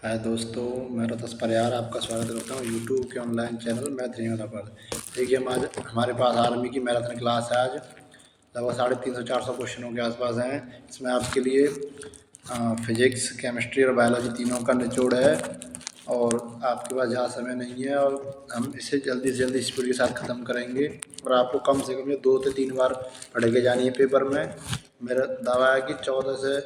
हाय दोस्तों, मैं रतस परिहार आपका स्वागत करता हूँ यूट्यूब के ऑनलाइन चैनल मैथ रिंगला पर। देखिए हम आज हमारे पास आर्मी की मैराथन क्लास है। आज लगभग 350-400 क्वेश्चनों के आसपास हैं। इसमें आपके लिए फिजिक्स, केमिस्ट्री और बायोलॉजी तीनों का निचोड़ है और आपके पास ज़्यादा समय नहीं है और हम इसे जल्दी से जल्दी स्पीड के साथ ख़त्म करेंगे और आपको कम से कम ये 2 से 3 बार पढ़ के जानी है पेपर में। मेरा दावा है कि 14 से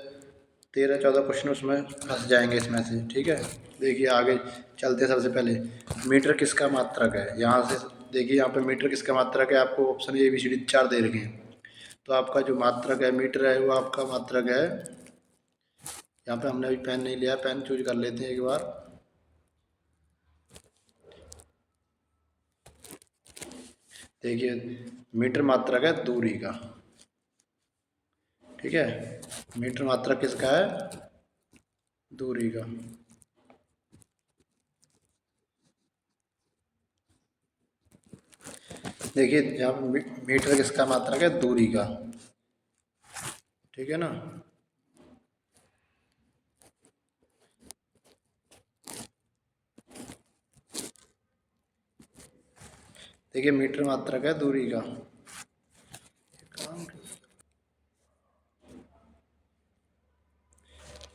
13-14 क्वेश्चन उसमें फंस जाएंगे इसमें से। ठीक है, देखिए आगे चलते। सबसे पहले मीटर किसका मात्रक है। यहाँ से देखिए, यहाँ पे मीटर किसका मात्रक है, आपको option A B C D 4 दे रखे हैं। तो आपका जो मात्रक है मीटर है वो आपका मात्रक है। यहाँ पे हमने अभी पेन नहीं लिया, पेन चूज कर लेते हैं एक बार। देखिए मीटर मात्रक है दूरी का। ठीक है, मीटर मात्रक किसका है, दूरी का। देखिए यहाँ पे मीटर किसका मात्रक है, दूरी का। ठीक है ना। देखिए मीटर मात्रक है दूरी का।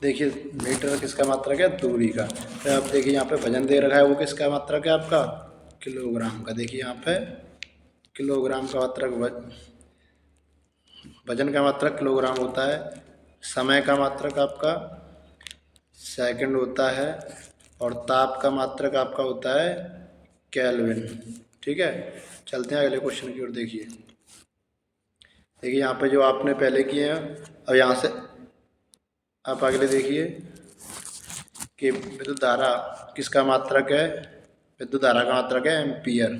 देखिए मीटर किसका मात्रक है, दूरी का। फिर आप देखिए यहाँ पे वजन दे रखा है, वो किसका मात्रक है, आपका किलोग्राम का। देखिए यहाँ पे किलोग्राम का मात्रक, वजन का मात्रक किलोग्राम होता है। समय का मात्रक आपका सेकंड होता है और ताप का मात्रक आपका होता है केल्विन। ठीक है, चलते हैं अगले क्वेश्चन की ओर। देखिए यहाँ पे जो आपने पहले किए हैं, अब यहाँ से आप अगले देखिए कि विद्युत धारा किसका मात्रक है। विद्युत धारा का मात्रक है एम्पियर।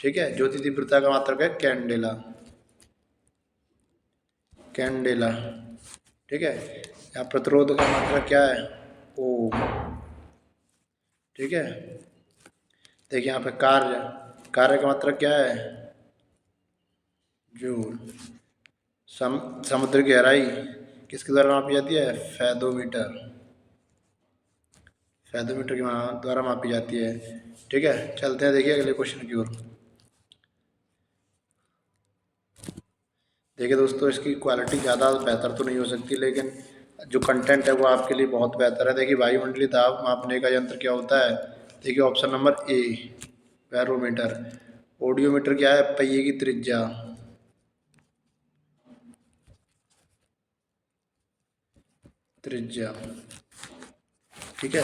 ठीक है, ज्योति तीव्रता का मात्रक है कैंडेला। कैंडेला। ठीक है, यहाँ प्रतिरोध का मात्रक क्या है, ओम। ठीक है, देखिए यहाँ पे कार्य, कार्य का मात्रक क्या है, जूल। समुद्र की गहराई किसके द्वारा मापी जाती है, फैदोमीटर। फैदोमीटर के द्वारा मापी जाती है। ठीक है, चलते हैं देखिए अगले क्वेश्चन की ओर। देखिए दोस्तों, इसकी क्वालिटी ज़्यादा बेहतर तो नहीं हो सकती, लेकिन जो कंटेंट है वो आपके लिए बहुत बेहतर है। देखिए वायुमंडलीय दाब मापने का यंत्र क्या होता है। देखिए option number A barometer. Audiometer क्या है, पहिए की त्रिज्या। त्रिज्या। ठीक है,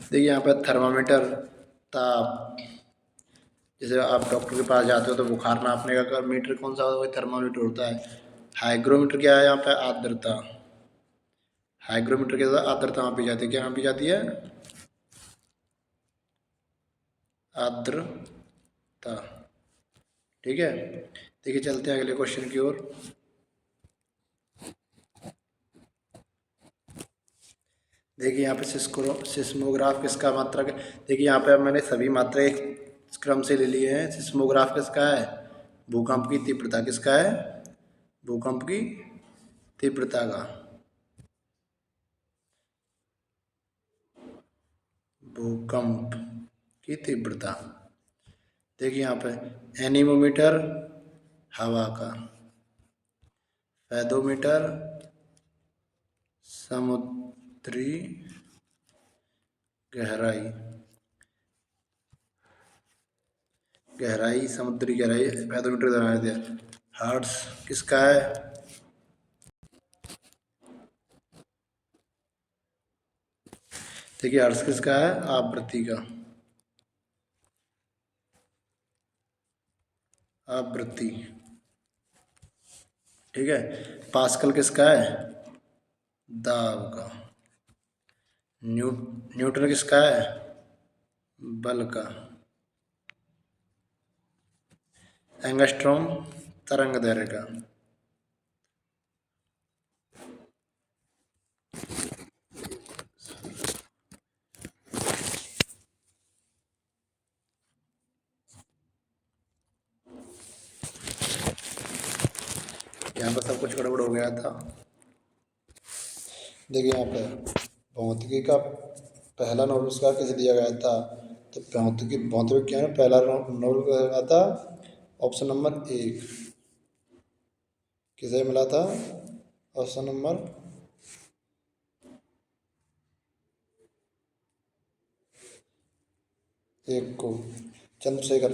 देखिए यहाँ पर थर्मामीटर, ताप। जैसे आप डॉक्टर के पास जाते हो तो बुखार नापने का मीटर कौन सा होता है, थर्मामीटर होता है। हाइग्रोमीटर क्या है, यहाँ पे आर्द्रता। हाइग्रोमीटर के साथ आर्द्रता मापी जाती है, क्या मापी जाती है, आर्द्रता। ठीक है, देखिए चलते हैं अगले क्वेश्चन की ओर। देखिए यहाँ पे सिस्मोग्राफ किसका मात्रक है। देखिए यहाँ पे मैंने सभी मात्रा एक क्रम से ले लिए हैं। सिस्मोग्राफ किसका है, भूकंप की तीव्रता किसका है, भूकंप की तीव्रता का। भूकंप की तीव्रता। देखिए यहाँ पे एनीमोमीटर हवा का, फैदोमीटर समुद्री गहराई। गहराई, समुद्री गहराई फैदोमीटर द्वारा दिया। हर्ट्ज किसका है, देखिए हर्ट्ज किसका है, आवृत्ति का। आवृत्ति। ठीक है, पास्कल किसका है, दाब का। न्यूटन किसका है, बल का। एंगस्ट्रॉम तरंग दैर्घ्य का। यहाँ पर सब कुछ गड़बड़ हो गया था। देखिए यहाँ पे भौतिकी का पहला नोबेल पुरस्कार किसे दिया गया था? तो भौतिक विज्ञान में पहला नोबेल पुरस्कार मिला था ऑप्शन नंबर 1। किसे मिला था? ऑप्शन नंबर 1 को, चंद्रशेखर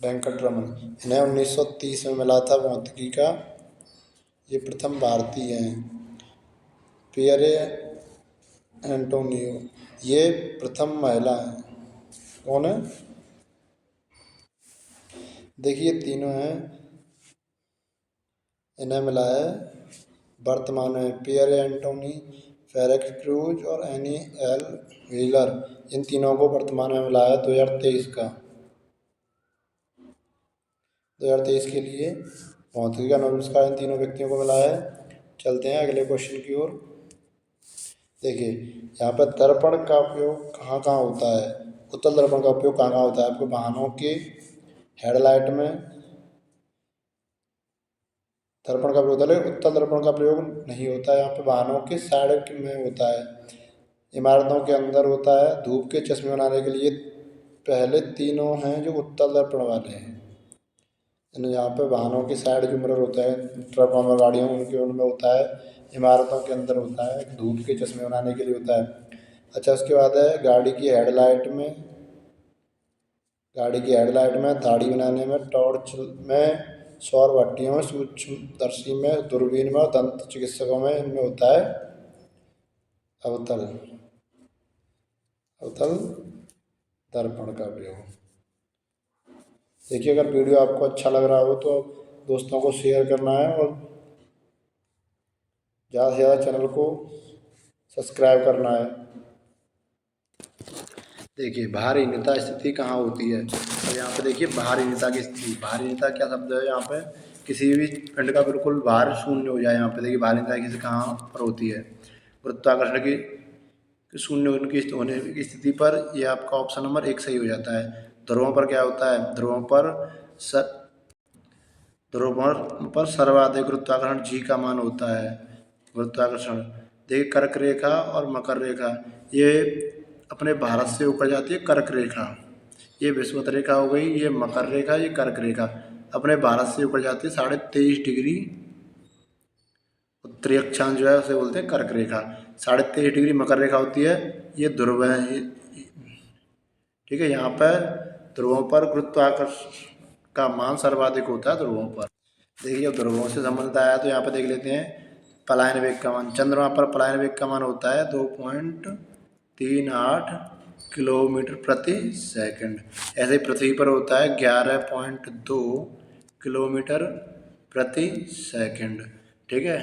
वेंकट रमन। इन्हें 1930 में मिला था भौतिकी का। ये प्रथम भारतीय हैं। पियरे एंटोनियो, ये प्रथम महिला हैं। कौन है? देखिए तीनों हैं, इन्हें मिला है वर्तमान में पियरे एंटोनी, फेलिक्स क्रूज और एनी एल व्हीलर। इन तीनों को वर्तमान में मिला है 2023 का। 2023 के लिए भौतिकी का नोबेल पुरस्कार इन तीनों व्यक्तियों को मिला है। चलते हैं अगले क्वेश्चन की ओर। देखिए यहाँ पर दर्पण का उपयोग कहाँ कहाँ होता है? उत्तल दर्पण का उपयोग कहाँ कहाँ होता है? आपके वाहनों के हेडलाइट में दर्पण का प्रयोग होता है, उत्तल दर्पण का प्रयोग नहीं होता है। यहाँ पे वाहनों के साइड में होता है, इमारतों के अंदर होता है। धूप के चश्मे बनाने के लिए पहले तीनों हैं जो उत्तल दर्पण वाले हैं। यहाँ पे वाहनों की साइड जो मिरर होता है, ट्रक और गाड़ियों उनके उनमें होता है। इमारतों के अंदर होता है, धूप के चश्मे बनाने के लिए होता है। अच्छा उसके बाद है गाड़ी की हेडलाइट में, दाढ़ी बनाने में, टॉर्च में, सौर भट्टियों में, सूक्ष्मदर्शी में, दूरबीन में और दंत चिकित्सकों में इनमें होता है अवतल दर्पण का प्रयोग। देखिए अगर वीडियो आपको अच्छा लग रहा हो तो दोस्तों को शेयर करना है और ज़्यादा से ज़्यादा चैनल को सब्सक्राइब करना है। देखिए भारहीनता स्थिति कहाँ होती है? और यहाँ पे देखिए भारहीनता की स्थिति, भारहीनता क्या शब्द है? यहाँ पे किसी भी पिंड का बिल्कुल भार शून्य हो जाए। यहाँ पे देखिए भारहीनता किसी कहाँ पर होती है? गुरुत्वाकर्षण की शून्य होने की स्थिति पर। यह आपका ऑप्शन नंबर 1 सही हो जाता है। ध्रुवों पर क्या होता है? ध्रुवों पर सर्वाधिक गुरुत्वाकर्षण जी का मान होता है। गुरुत्वाकर्षण देखिए कर्क रेखा और मकर रेखा, ये अपने भारत से ऊपर जाती है कर्क रेखा। ये विषुवत रेखा हो गई, ये मकर रेखा, ये कर्क रेखा अपने भारत से ऊपर जाती है 23.5 डिग्री। उत्तरी अक्षांश जो है उसे बोलते हैं कर्क रेखा। 23.5 डिग्री मकर रेखा होती है, ये ध्रुव है। ठीक है, यहाँ पर ध्रुवों पर गुरुत्वाकर्षण का मान सर्वाधिक होता है ध्रुवों पर। देखिए अब ध्रुवों से संबंधित आया तो यहाँ पर देख लेते हैं पलायन वेग का मान। चंद्रमा पर पलायन वेग का मान होता है 2.38 किलोमीटर प्रति सेकंड। ऐसे ही पृथ्वी पर होता है 11.2 किलोमीटर प्रति सेकंड। ठीक है,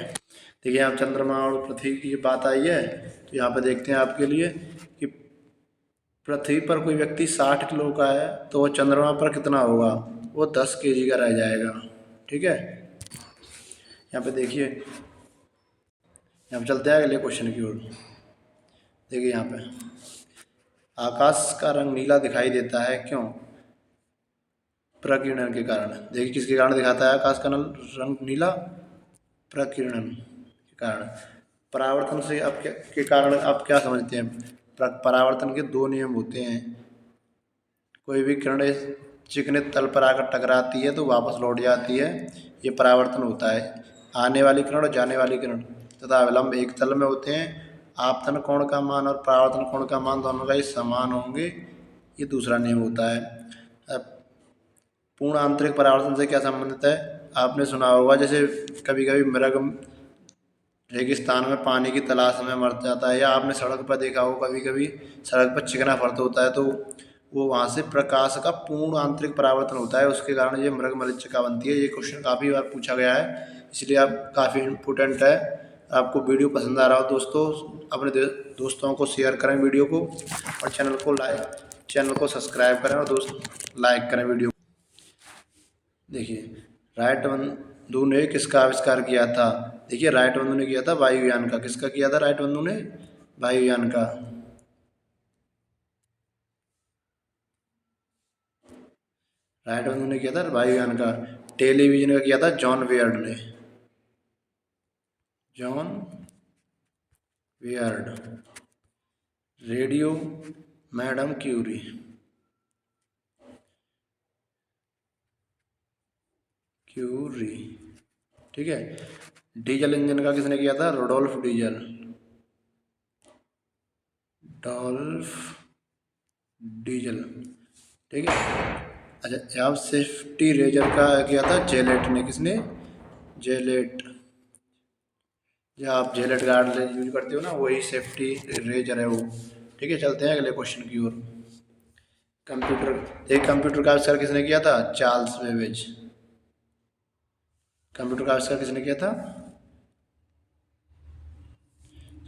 देखिए यहाँ चंद्रमा और पृथ्वी की बात आई है तो यहाँ पे देखते हैं आपके लिए कि पृथ्वी पर कोई व्यक्ति 60 किलो का है तो वो चंद्रमा पर कितना होगा? वो 10 kg का रह जाएगा। ठीक है, यहाँ पे देखिए, यहाँ पे चलते हैं अगले क्वेश्चन की ओर। देखिए यहाँ पे आकाश का रंग नीला दिखाई देता है क्यों? प्रकीर्णन के कारण। देखिए किसके कारण दिखाता है आकाश का रंग नीला? प्रकीर्णन के कारण। परावर्तन से आप क्या के कारण आप क्या समझते हैं? परावर्तन के 2 नियम होते हैं। कोई भी किरण चिकने तल पर आकर टकराती है तो वापस लौट जाती है, ये परावर्तन होता है। आने वाली किरण और जाने वाली किरण तथा अवलंब एक तल में होते हैं। आपतन कोण का मान और परावर्तन कोण का मान दोनों का ही समान होंगे, ये दूसरा नियम होता है। अब पूर्ण आंतरिक परावर्तन से क्या संबंधित है? आपने सुना होगा जैसे कभी कभी मृग रेगिस्तान में पानी की तलाश में मर जाता है, या आपने सड़क पर देखा हो कभी कभी सड़क पर चिकना फर्द होता है तो वो वहाँ से प्रकाश का पूर्ण आंतरिक परावर्तन होता है, उसके कारण ये मृग मरीचिका बनती है। ये क्वेश्चन काफ़ी बार पूछा गया है, इसलिए आप काफ़ी इम्पोर्टेंट है। आपको वीडियो पसंद आ रहा हो दोस्तों, अपने दोस्तों को शेयर करें वीडियो को और चैनल को सब्सक्राइब करें और दोस्त लाइक करें वीडियो। देखिए राइट बंधु ने किसका आविष्कार किया था? देखिए राइट बंधु ने किया था वायुयान का। किसका किया था राइट बंधु ने? वायुयान का। राइट बंधु ने किया था वायुयान का। टेलीविजन का किया था जॉन बियर्ड ने। John Baird. Radio madam Curie, Curie, ठीक है। डीजल इंजन का किसने किया था? रोडोल्फ डीजल, डॉल्फ डीजल, ठीक है। अच्छा, यहाँ सेफ्टी रेजर का किया था जेलेट ने, किसने? जेलेट। जो आप जेलेट गार्ड यूज करते हो ना, वही सेफ्टी रेजर है वो, ठीक है। चलते हैं अगले क्वेश्चन की ओर। कंप्यूटर, एक कंप्यूटर का आविष्कार किसने किया था? Charles Babbage. कंप्यूटर का आविष्कार किसने किया था?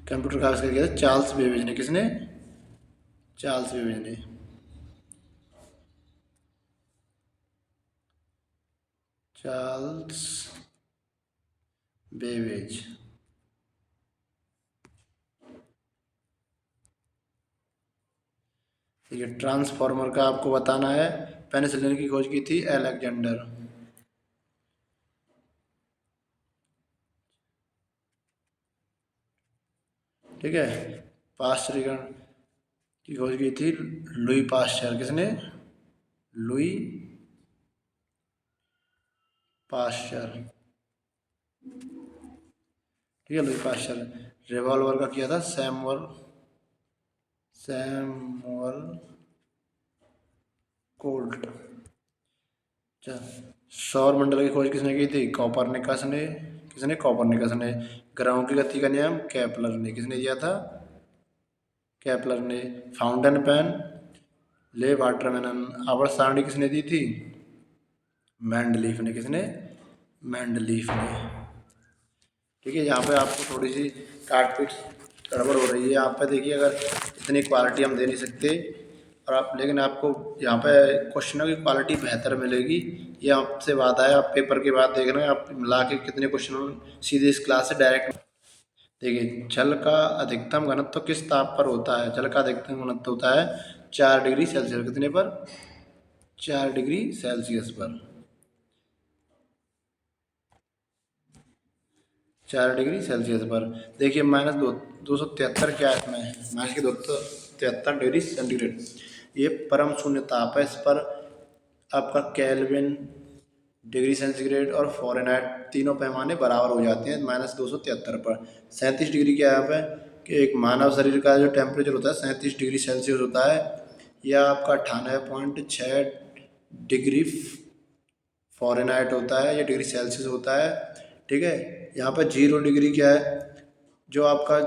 कंप्यूटर का आविष्कार किया था चार्ल्स बेबेज ने। किसने? चार्ल्स बेबेज ने। Charles Babbage. ठीक है, ट्रांसफॉर्मर का आपको बताना है। पेनिसिलिन की खोज की थी अलेक्जेंडर, ठीक है। पास्चरीकरण की खोज की थी लुई पास्चर। किसने? लुई पास्चर, ठीक है, लुई पास्चर। रिवॉल्वर का किया था सैमुअल, सैमुअल कोल्ट। अच्छा, सौर मंडल की खोज किसने की थी? कॉपरनिकस ने। किसने? कॉपरनिकस ने। ग्रहों की गति का नियम केपलर ने। किसने दिया था? केपलर ने। फाउंटेन पेन ले वाटरमेलन। आवर्त सारणी किसने दी थी? मैंडलीफ ने। किसने? मैंडलीफ ने, ठीक है। यहाँ पे आपको थोड़ी सी काट पीट गड़बड़ हो रही है। यहाँ पे देखिए, अगर इतनी क्वालिटी हम दे नहीं सकते, और आप, लेकिन आपको यहाँ पे क्वेश्चनों की क्वालिटी बेहतर मिलेगी, ये आपसे वादा है। आप पेपर के बाद देख रहे हैं, आप मिला के कितने क्वेश्चन सीधे इस क्लास से डायरेक्ट। देखिए, जल का अधिकतम घनत्व किस ताप पर होता है? जल का अधिकतम घनत्व होता है 4 डिग्री सेल्सियस। कितने पर? 4 डिग्री सेल्सियस पर। 4 डिग्री सेल्सियस पर। देखिए, -273 क्या है इसमें? -273 डिग्री सेंटीग्रेड। ये परम शून्य ताप है। इस पर आपका केल्विन, डिग्री सेंटीग्रेड और फ़ारेनहाइट तीनों पैमाने बराबर हो जाते हैं -273 पर। 37 डिग्री क्या है यहाँ पे? कि एक मानव शरीर का जो टेम्परेचर होता है 37 डिग्री सेल्सियस होता है। यह आपका 98.6 डिग्री फ़ारेनहाइट होता है, या डिग्री सेल्सियस होता है, ठीक है। यहाँ पर 0 डिग्री क्या है? जो आपका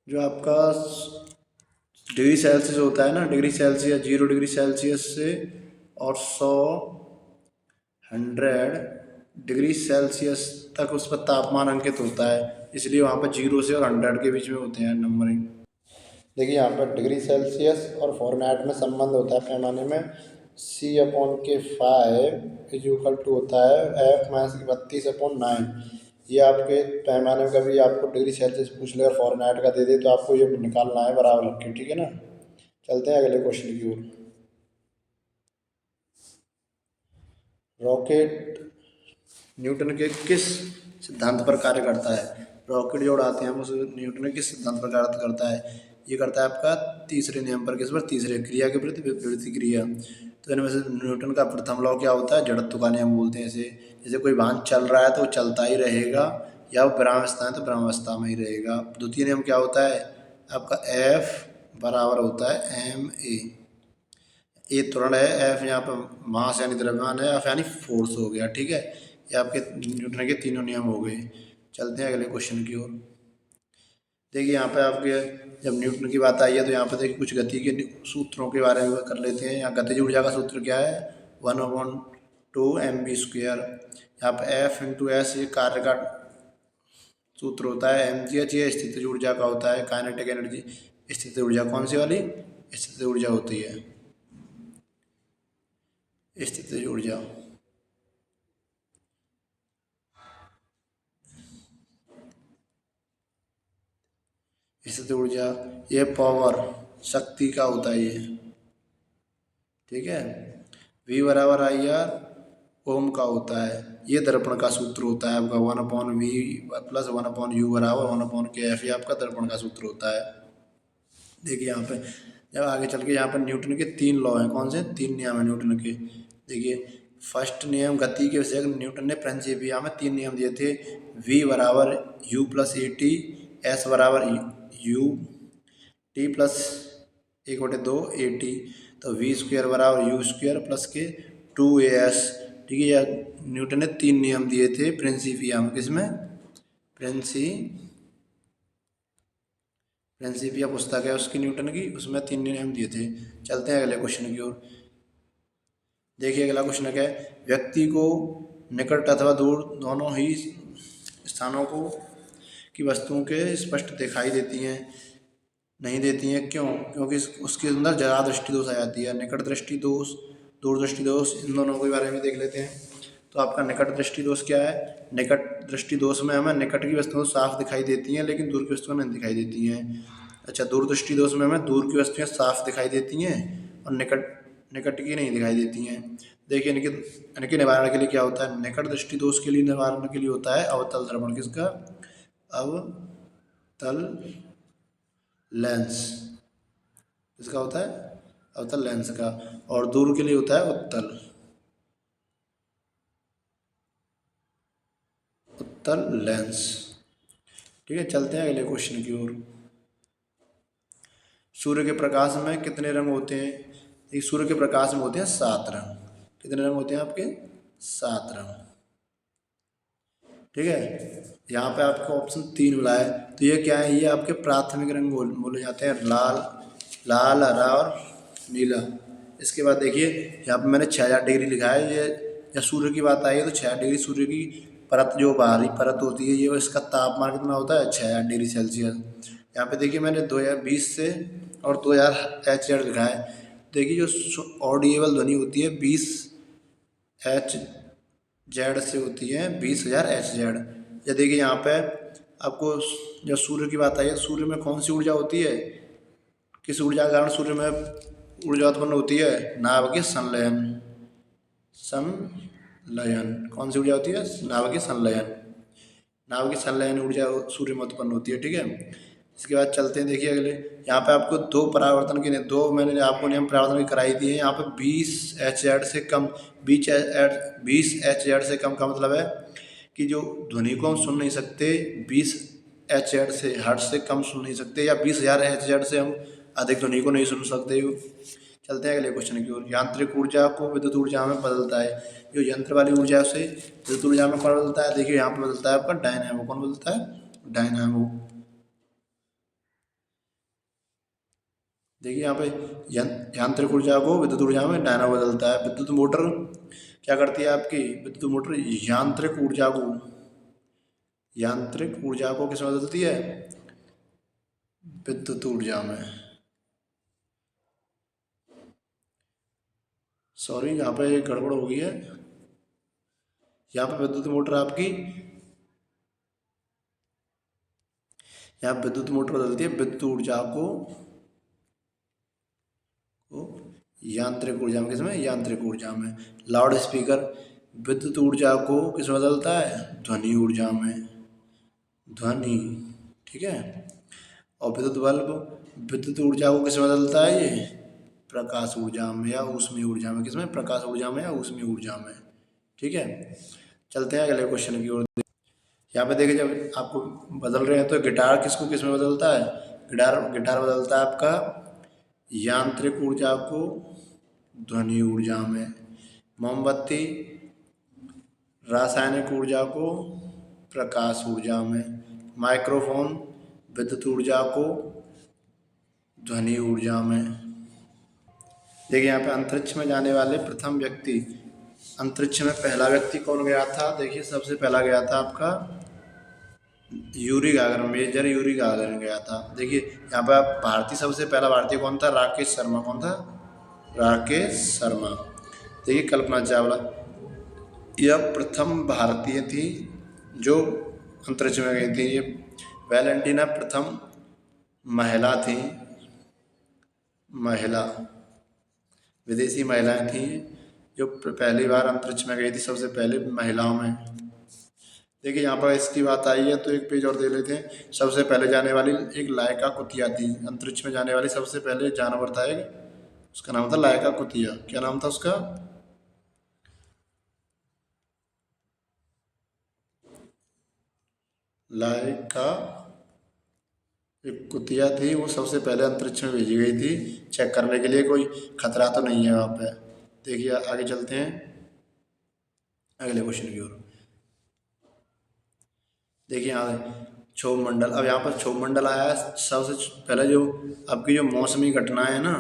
जो आपका डिग्री सेल्सियस होता है ना, डिग्री सेल्सियस, 0 डिग्री सेल्सियस से और 100 डिग्री सेल्सियस तक उस पर तापमान अंकित होता है। इसलिए वहाँ पर 0 से और 100 के बीच में होते हैं नंबरिंग। देखिए, यहाँ पर डिग्री सेल्सियस और फ़ारेनहाइट में संबंध होता है पैमाने में। C/5 होता है F-32/9। ये आपके पैमाने में कभी आपको डिग्री सेल्सियस पूछ ले और फ़ारेनहाइट का दे दे, तो आपको ये निकालना है बराबर रख के, ठीक है ना। चलते हैं अगले क्वेश्चन की ओर। रॉकेट न्यूटन के किस सिद्धांत पर कार्य करता है? रॉकेट जो उड़ाते हैं हम, उस न्यूटन के किस सिद्धांत पर कार्य करता है? ये करता है आपका तीसरे नियम पर। किस पर? तीसरे, क्रिया के प्रति विपरीत क्रिया। तो इनमें से न्यूटन का प्रथम लॉ क्या होता है? जड़त्व का नियम बोलते हैं इसे। जैसे कोई वाहन चल रहा है तो वो चलता ही रहेगा, या वो विरामावस्था है तो विरामावस्था में ही रहेगा। द्वितीय नियम क्या होता है? आपका F बराबर होता है ma। ए त्वरण है, एफ यहाँ पर मास यानी द्रव्यमान है, एफ यानी फोर्स हो गया, ठीक है। ये आपके न्यूटन के तीनों नियम हो गए। चलते हैं अगले क्वेश्चन की ओर। देखिए, यहाँ पे आपके जब न्यूटन की बात आई है, तो यहाँ पे देखिए कुछ गति के सूत्रों के बारे में कर लेते हैं। यहाँ गतिज ऊर्जा का सूत्र क्या है? 1/2 mv²। यहाँ पे एफ इंटू एस ये कार्य का सूत्र होता है। mgh ये स्थितिज ऊर्जा का होता है। काइनेटिक एनर्जी, स्थितिज ऊर्जा कौन सी वाली? स्थितिज ऊर्जा होती है, स्थितिज ऊर्जा। स्थितिज ऊर्जा, ये पावर, शक्ति का होता है ये, ठीक है। V बराबर आई आर ओम का होता है। ये दर्पण का सूत्र होता है आपका 1/v प्लस 1/u बराबर 1/kF, ये आपका दर्पण का सूत्र होता है। देखिए यहाँ पे जब आगे चल के यहाँ पर न्यूटन के 3 लॉ हैं, कौन से 3 नियम है न्यूटन के। देखिए फर्स्ट नियम गति के विषय न्यूटन ने प्रिंसिपिया में 3 नियम दिए थे, v बराबर u plus A T, S बराबर u T plus 1/2 A T, तो वी स्क्वायर बराबर यू स्क्वायर प्लस के 2as। ठीक है, न्यूटन ने 3 नियम दिए थे प्रिंसिपिया में, किसमें प्रिंसिपिया पुस्तक है उसकी न्यूटन की, उसमें 3 नियम दिए थे। चलते हैं अगले क्वेश्चन की ओर। देखिए अगला क्वेश्चन क्या है, व्यक्ति को निकट अथवा दूर दोनों ही स्थानों को की वस्तुओं के स्पष्ट दिखाई देती हैं, नहीं देती हैं, क्यों? क्योंकि उसके अंदर जरा दृष्टि दोष आ जाती है। निकट दृष्टि दोष, दूर दृष्टि दोष, इन दोनों के बारे में देख लेते हैं। तो आपका निकट दृष्टि दोष क्या है? निकट दृष्टि दोष में हमें निकट की वस्तुएं साफ दिखाई देती हैं लेकिन दूर की वस्तुएं नहीं दिखाई देती हैं। अच्छा, दूर दृष्टि दोष में हमें दूर की वस्तुएं साफ दिखाई देती हैं और निकट की नहीं दिखाई देती हैं। देखिए इनके निवारण के लिए क्या होता है? निकट दृष्टि दोष के लिए निवारण के लिए होता है अवतल दर्पण, किसका? अवतल लेंस, इसका होता है अवतल लेंस का। और दूर के लिए होता है उत्तल लेंस। ठीक है, चलते हैं अगले क्वेश्चन की ओर। सूर्य के प्रकाश में कितने रंग होते हैं? सूर्य के प्रकाश में होते हैं 7 रंग। कितने रंग होते हैं आपके? 7 रंग। ठीक है, यहाँ पे आपको ऑप्शन 3 मिला है, तो ये क्या है? ये आपके प्राथमिक रंग बोले जाते हैं, लाल, हरा और नीला। इसके बाद देखिए यहाँ पे मैंने 6000 डिग्री लिखा है। ये जब सूर्य की बात आई है तो 6000 डिग्री सूर्य की परत, जो बाहरी परत होती है, ये इसका तापमान कितना होता है? 6000 डिग्री सेल्सियस। यहाँ पे देखिए मैंने 2020 से और 2000 HZ लिखा है। देखिए जो ऑडिएबल ध्वनि होती है 20 HZ से होती है 20,000 HZ। या देखिए यहाँ पे आपको जब सूर्य की बात आई है, सूर्य में कौन सी ऊर्जा होती है? किस ऊर्जा के कारण सूर्य में ऊर्जा उत्पन्न होती है? नाभिकीय संलयन। कौन सी ऊर्जा होती है? नाभिकीय संलयन। नाभिकीय संलयन ऊर्जा सूर्य में उत्पन्न होती है। ठीक है, इसके बाद चलते हैं। देखिए अगले यहाँ पे आपको दो मैंने आपको नियम परावर्तन की कराई दी है। यहाँ पे 20 HZ से कम, 20 HZ से कम का मतलब है कि जो ध्वनि को हम सुन नहीं सकते, 20 HZ से हर्ट्ज से कम सुन नहीं सकते, या 20,000 HZ से हम अधिक ध्वनि को नहीं सुन सकते। चलते हैं अगले क्वेश्चन की ओर। यांत्रिक ऊर्जा को विद्युत ऊर्जा में बदलता है, जो यंत्र वाली ऊर्जा से विद्युत ऊर्जा में कौन बदलता है? देखिए यहाँ पे बदलता है आपका डायनामो। कौन बदलता है? डायनामो। देखिए यहाँ पे यांत्रिक ऊर्जा को विद्युत ऊर्जा में डायनामो बदलता है। विद्युत मोटर क्या करती है आपकी? विद्युत मोटर यांत्रिक ऊर्जा को किसमें बदलती है? विद्युत ऊर्जा में। सॉरी, यहाँ पे गड़बड़ हो गई है। यहाँ पे विद्युत मोटर आपकी, यहाँ विद्युत मोटर बदलती है विद्युत ऊर्जा को यांत्रिक ऊर्जा में। किसमें? यांत्रिक ऊर्जा में। लाउड स्पीकर विद्युत ऊर्जा को किसमें बदलता है? ध्वनि ऊर्जा में, ध्वनि। ठीक है, और विद्युत बल्ब विद्युत ऊर्जा को किसमें बदलता है? ये प्रकाश ऊर्जा में या ऊष्मीय ऊर्जा में। किसमें? प्रकाश ऊर्जा में या ऊष्मीय ऊर्जा में। ठीक है, चलते हैं अगले क्वेश्चन की ओर। यहाँ पे देखिए जब आपको बदल रहे हैं तो गिटार किसको किसमें बदलता है? गिटार बदलता है आपका यांत्रिक ऊर्जा को ध्वनि ऊर्जा में। मोमबत्ती रासायनिक ऊर्जा को प्रकाश ऊर्जा में। माइक्रोफोन विद्युत ऊर्जा को ध्वनि ऊर्जा में। देखिए यहाँ पे अंतरिक्ष में जाने वाले प्रथम व्यक्ति, अंतरिक्ष में पहला व्यक्ति कौन गया था? देखिए सबसे पहला गया था आपका यूरी गागरन, मेजर यूरी गागरन गया था। देखिए यहाँ पे आप सबसे पहला भारतीय कौन था? राकेश शर्मा। कौन था? राकेश शर्मा। देखिए कल्पना चावला, यह प्रथम भारतीय थी जो अंतरिक्ष में गई थी। ये वैलेंटीना प्रथम महिला थी, विदेशी महिलाएं थी। जो पहली बार अंतरिक्ष में गई थी सबसे पहले महिलाओं में। देखिए यहाँ पर इसकी बात आई है तो एक पेज और दे लेते हैं। सबसे पहले जाने वाली एक लायका कुतिया थी, अंतरिक्ष में जाने वाली सबसे पहले जानवर था एक, उसका नाम था लायका कुतिया। क्या नाम था उसका? लायका एक कुतिया थी, वो सबसे पहले अंतरिक्ष में भेजी गई थी चेक करने के लिए कोई खतरा तो नहीं है वहाँ पे। देखिए आगे चलते हैं अगले क्वेश्चन की ओर। देखिए यहाँ क्षोभ मंडल, अब यहाँ पर क्षोभ मंडल आया है सबसे पहले। जो आपकी जो मौसमी घटनाएं है ना,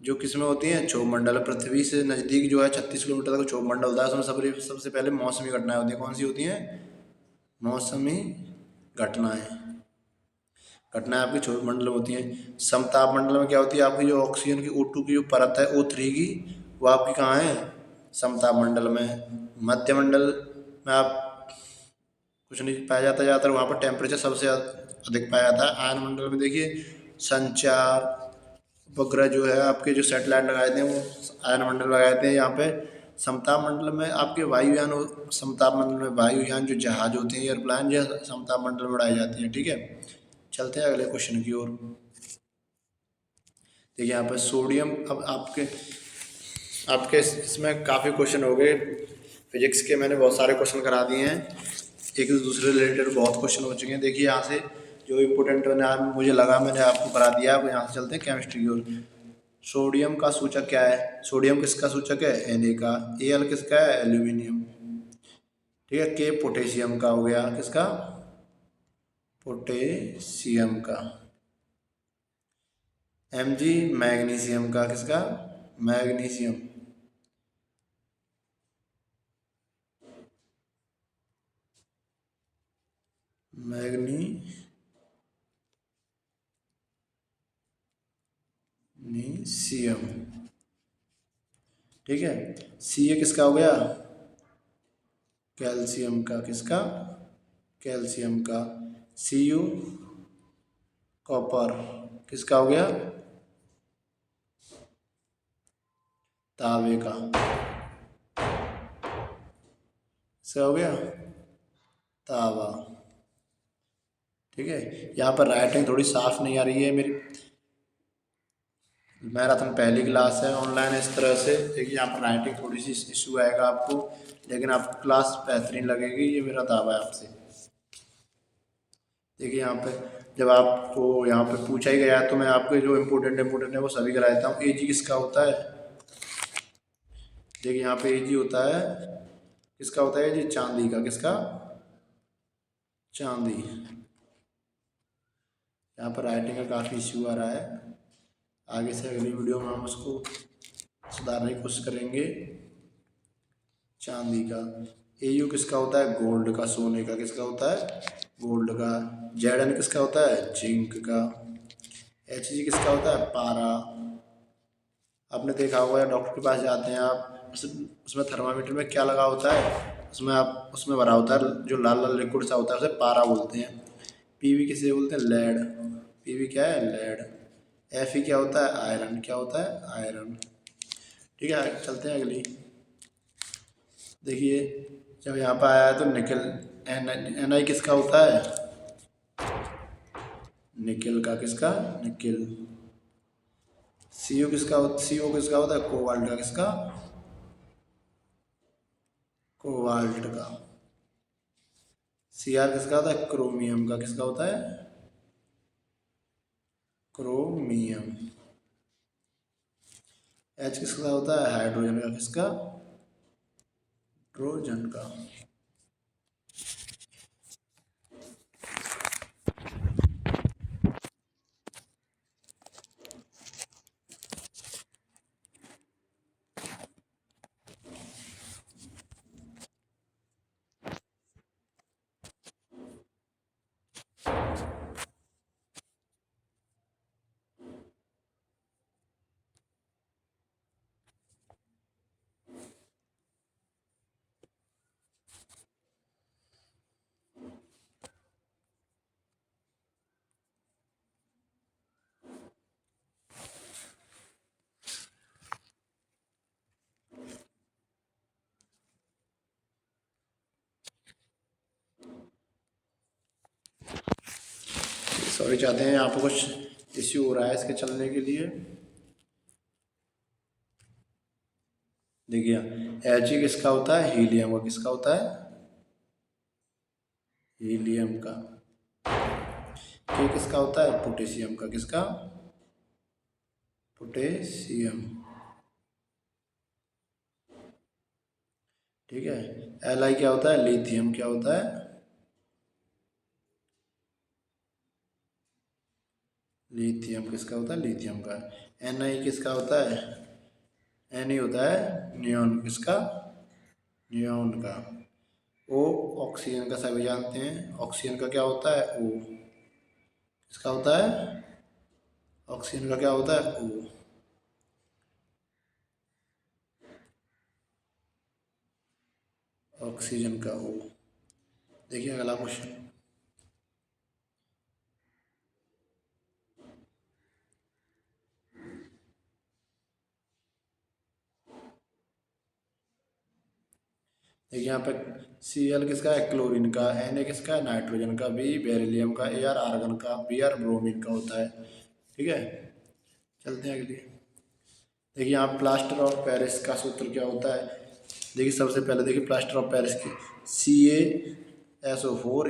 जो किसमें होती हैं, क्षोभ मंडल। पृथ्वी से नज़दीक जो है 36 किलोमीटर तक क्षोभ मंडल होता है, उसमें सबसे पहले मौसमी घटनाएं होती हैं। कौन सी होती हैं? मौसमी घटनाएं। घटनाएं आपकी क्षोभ मंडल में होती हैं। समताप मंडल में क्या होती है? आपकी जो ऑक्सीजन की O2 की जो परत है O3 की, वो आपकी कहाँ है? समताप मंडल में। मध्य मंडल में आप कुछ नहीं पाया जाता, ज़्यादातर वहाँ पर टेम्परेचर सबसे अधिक पाया जाता है। आयन मंडल में देखिए संचार उपग्रह जो है आपके, जो सैटेलाइट लगाए थे वो आयन मंडल लगाए थे। यहाँ पे समताप मंडल में आपके वायुयान, समताप मंडल में वायुयान जो जहाज होते हैं, एयरप्लेन, जो समताप मंडल में उड़ाई जाती हैं। ठीक है, चलते हैं अगले क्वेश्चन की ओर। देखिए यहाँ पे सोडियम, अब आपके आपके इसमें काफ़ी क्वेश्चन हो गए फिजिक्स के, मैंने बहुत सारे क्वेश्चन करा दिए हैं, एक दूसरे रिलेटेड बहुत क्वेश्चन हो चुके हैं। देखिए यहाँ से जो इम्पोर्टेंट मुझे लगा मैंने आपको करा दिया। अब यहाँ से चलते हैं केमिस्ट्री की ओर। सोडियम का सूचक क्या है? सोडियम किसका सूचक है? Na का। Al किसका है? एल्यूमिनियम। ठीक है, K पोटेशियम का हो गया, किसका? पोटेशियम का। Mg मैग्नीशियम का, किसका? मैग्नीशियम। मैग्नीशियम। ठीक है, Ca किसका हो गया? कैल्शियम का, किसका? कैल्शियम का। Cu कॉपर, किसका हो गया? तांबे का। किसका हो गया? तांबा। ठीक है, यहाँ पर राइटिंग थोड़ी साफ नहीं आ रही है मेरी, मैराथन पहली क्लास है ऑनलाइन। इस तरह से देखिए यहाँ पर राइटिंग थोड़ी सी इशू आएगा आपको, लेकिन आपको क्लास बेहतरीन लगेगी, ये मेरा दावा है आपसे। देखिए यहाँ पे जब आपको यहाँ पे पूछा ही गया है तो मैं आपको जो इम्पोर्टेंट है वो सभी करा देता हूँ। Ag किसका होता है? देखिए यहाँ पे Ag होता है, किसका होता है? जी चांदी का। किसका? चांदी। यहाँ पर राइटिंग का काफ़ी इश्यू आ रहा है, आगे से अगली वीडियो में हम उसको सुधारने की कोशिश करेंगे। चांदी का। Au किसका होता है? गोल्ड का, सोने का। किसका होता है? गोल्ड का। Zn किसका होता है? जिंक का। Hg किसका होता है? पारा। आपने देखा होगा, डॉक्टर के पास जाते हैं आप, उसमें थर्मामीटर में क्या लगा होता है? उसमें भरा होता है जो लाल लाल लिक्विड सा होता है, उसे पारा बोलते हैं। Pv किसे बोलते हैं? लेड। Pv क्या है? लेड। Fe क्या होता है? आयरन। क्या होता है? आयरन। ठीक है, चलते हैं अगली। देखिए जब यहाँ पर आया है तो निकल, Ni किसका होता है? निकिल का। किसका? निकिल। Co किसका होता है? कोबाल्ट का। किसका? कोबाल्ट का। Cr किसका होता है? क्रोमियम का। किसका होता है? क्रोमियम। H किसका होता है? हाइड्रोजन का। किसका? हाइड्रोजन का। सॉरी चाहते हैं, यहाँ पर कुछ इश्यू हो रहा है इसके चलने के लिए। देखिए He किसका होता है, हीलियम का। किसका होता है, हीलियम का। K किसका होता है, पोटेशियम का। किसका, पोटेशियम। ठीक है। Li क्या होता है, लिथियम। क्या होता है, लिथियम। किसका होता है, लिथियम का। Na किसका होता है, Na होता है नियोन। किसका, नियोन का। O ऑक्सीजन का, सभी जानते हैं। ऑक्सीजन का क्या होता है, O। किसका होता है, ऑक्सीजन का क्या होता है, O। ऑक्सीजन का O। देखिए अगला क्वेश्चन। देखिए यहाँ पे Cl किसका है, क्लोरीन का। Na किसका है, नाइट्रोजन का। B बेरिलियम का। Ar आर्गन का। Br ब्रोमीन का होता है। ठीक है, चलते हैं अगली। देखिए यहाँ प्लास्टर ऑफ पेरिस का सूत्र क्या होता है। देखिए सबसे पहले देखिए प्लास्टर ऑफ पेरिस की CaSO4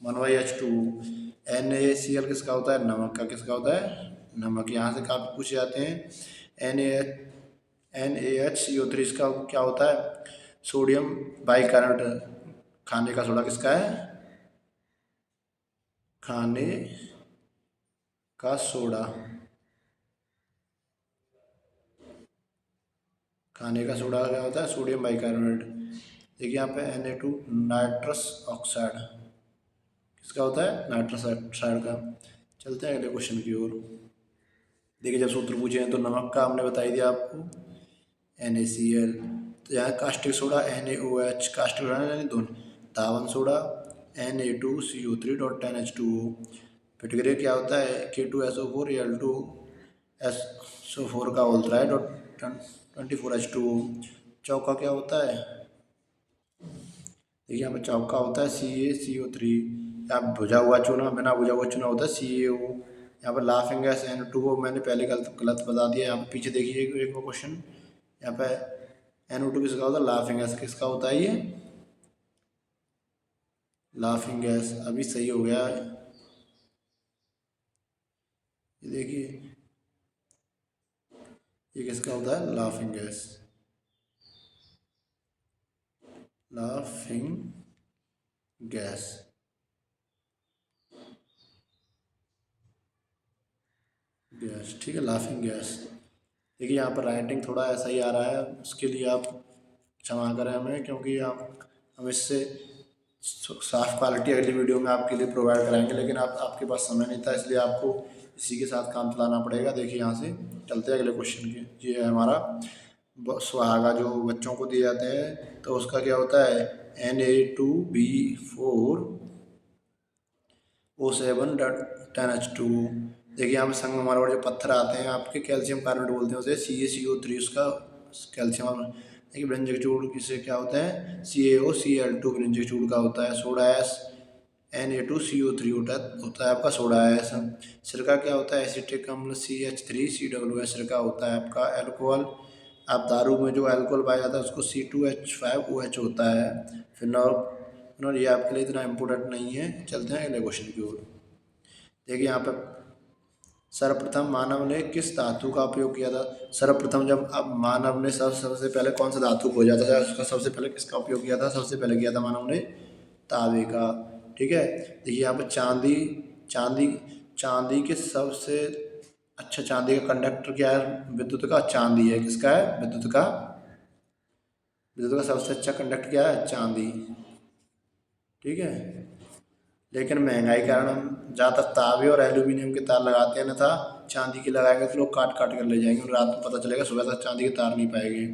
1H2। NaCl किसका होता है, नमक का। किसका होता है, नमक। यहाँ से काफ़ी पूछे जाते हैं। NaHCO3 इसका क्या होता है, सोडियम बाइकार्बोनेट। खाने का सोडा किसका है, खाने का सोडा। खाने का सोडा क्या होता है, सोडियम बाइकार्बोनेट। देखिए यहाँ पे Na2 नाइट्रस ऑक्साइड। किसका होता है, नाइट्रस ऑक्साइड का। चलते हैं अगले क्वेश्चन की ओर। देखिए जब सूत्र पूछे हैं तो नमक का हमने बताई दिया आपको, NaCl। तो यहाँ caustic soda NaOH, caustic soda यानी दोनों। धावन सोडा Na2CO3.10H2O। फिटकरी क्या होता है, K2SO4 Al2SO4 का होता है 24H2O। चौका क्या होता है, देखिए यहाँ पे चौका होता है CaCO3। यहाँ भुजा हुआ चूना, बिना भुजा हुआ चूना होता है CaO। यहाँ पर लाफिंग गैस N2O मैंने पहले गलत बता दिया। यहाँ पे पीछे देखिए एक क्वेश्चन। यहाँ पे NO2 किसका होता है, लाफिंग गैस। किसका होता है ये, लाफिंग गैस। अभी सही हो गया। ये देखिए ये किसका होता है, laughing gas. Laughing gas. Gas, ठीक है, लाफिंग गैस। देखिए यहाँ पर राइटिंग थोड़ा ऐसा ही आ रहा है, उसके लिए आप क्षमा करें हमें, क्योंकि हम इससे साफ क्वालिटी अगली वीडियो में आपके लिए प्रोवाइड कराएंगे, लेकिन आपके पास समय नहीं था, इसलिए आपको इसी के साथ काम चलाना पड़ेगा। देखिए यहाँ से चलते हैं अगले क्वेश्चन के। ये है हमारा सुहागा जो बच्चों को दिए जाते हैं, तो उसका क्या होता है, Na2B4O710H2। देखिए यहाँ पे संगमरमर जो पत्थर आते हैं आपके, कैल्शियम कार्बोनेट बोलते हैं उसे, CaCO3 उसका कैल्शियम। देखिए व्यंजक चूड़ किसे क्या होता है, CaOCl2 व्यंजक चूड़ का होता है। सोडा एस Na2CO3 होता है आपका सोडा एस। सिरका क्या होता है, एसिटिक अम्ल CH3COO सिरका होता है आपका। अल्कोहल, आप दारू में जो अल्कोहल पाया जाता है उसको C2H5OH होता है। फिनॉल ये आपके लिए इतना इम्पोर्टेंट नहीं है। चलते हैं अगले क्वेश्चन की ओर। देखिए यहाँ पर सर्वप्रथम मानव ने किस धातु का उपयोग किया था। सर्वप्रथम जब अब मानव ने सबसे पहले कौन सा धातु खोजा था, उसका सबसे पहले किसका उपयोग किया था, सबसे पहले किया था मानव ने तांबे का। ठीक है। देखिए यहाँ पर चांदी चांदी चांदी के सबसे अच्छा, चांदी का कंडक्टर क्या है, विद्युत का चांदी है। किसका है, विद्युत का सबसे अच्छा कंडक्टर क्या है, चांदी। ठीक है। लेकिन महंगाई के कारण हम ज़्यादातर तांबे और एल्यूमिनियम के तार लगाते हैं, अन्यथा चांदी की लगाएंगे तो लोग काट काट कर ले जाएंगे और रात में पता चलेगा सुबह तक चांदी के तार नहीं पाएंगे।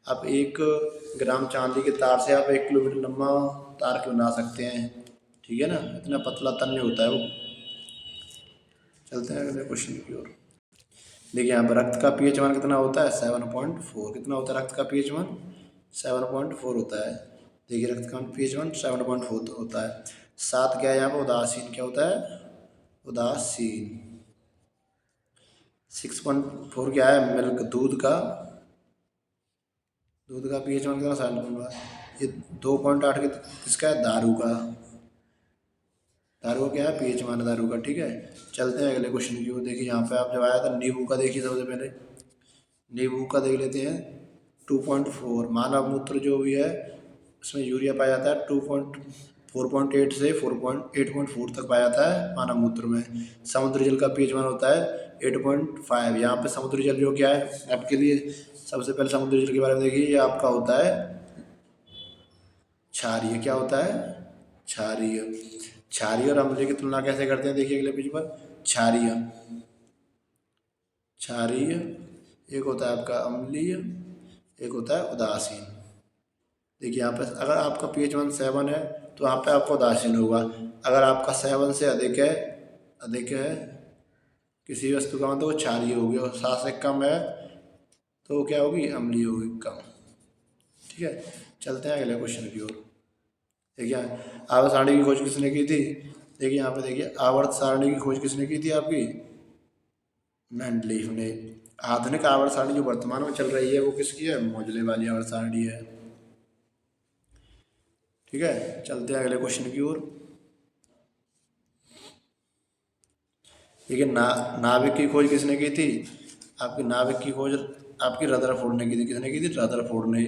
अब 1 ग्राम चांदी के तार से आप 1 किलोमीटर लंबा तार क्यों बना सकते हैं। ठीक है ना, इतना पतला तन्य होता है वो। चलते हैं अगले क्वेश्चन की ओर। देखिए यहाँ पर रक्त का पीएच मान कितना होता है, 7.4। कितना होता है रक्त का पीएच मान, 7.4 होता है। देखिए रक्त का पीएच मान 7.4 होता है। 7 क्या है यहाँ पर, उदासीन क्या होता है, उदासीन। 6.4 क्या है, मिल्क, दूध का पीएच मान कितना, 7.1। ये 2.8 किसका है, दारू का। दारू का क्या है, पीएच मान दारू का। ठीक है, चलते हैं अगले क्वेश्चन की ओर। देखिए यहाँ पे आप जब आया था नींबू का, देखिए सबसे पहले नींबू का देख लेते हैं। 2.4 मानव मूत्र जो भी है उसमें यूरिया पाया जाता है 4.8 से 8.4 तक पाया जाता है मानव मूत्र में। समुद्री जल का पीएच मान होता है 8.5। यहाँ पे समुद्री जल जो क्या है आपके लिए, सबसे पहले समुद्री जल के बारे में देखिए। ये आपका होता है क्षारीय। क्या होता है, क्षारीय। क्षारीय और अम्लीय की तुलना कैसे करते हैं, देखिए अगले पेज पर। क्षारीय, क्षारीय एक होता है आपका अम्लीय, एक होता है उदासीन। देखिए यहाँ पे अगर आपका पीएच मान 7 है तो यहाँ पे आपका उदासीन होगा। अगर आपका 7 से अधिक है किसी वस्तु का मतलब वो क्षारीय होगी, और 7 से कम है तो वो क्या होगी, अम्लीय होगी, कम। ठीक है, चलते हैं अगले क्वेश्चन की ओर। देखिए आवर्त सारणी की खोज किसने की थी, देखिए यहाँ पे देखिए आवर्त सारणी की खोज किसने की थी आपकी, मेंडलीफ ने। आधुनिक आवर्त सारणी जो वर्तमान में चल रही है वो किसकी है, मोजले वाली आवर्त सारणी है। ठीक है, चलते हैं अगले क्वेश्चन की ओर। देखिए नाविक की खोज किसने की थी, आपकी नाविक की खोज आपकी रदरफोर्ड ने की थी। किसने की थी, रदरफोर्ड ने।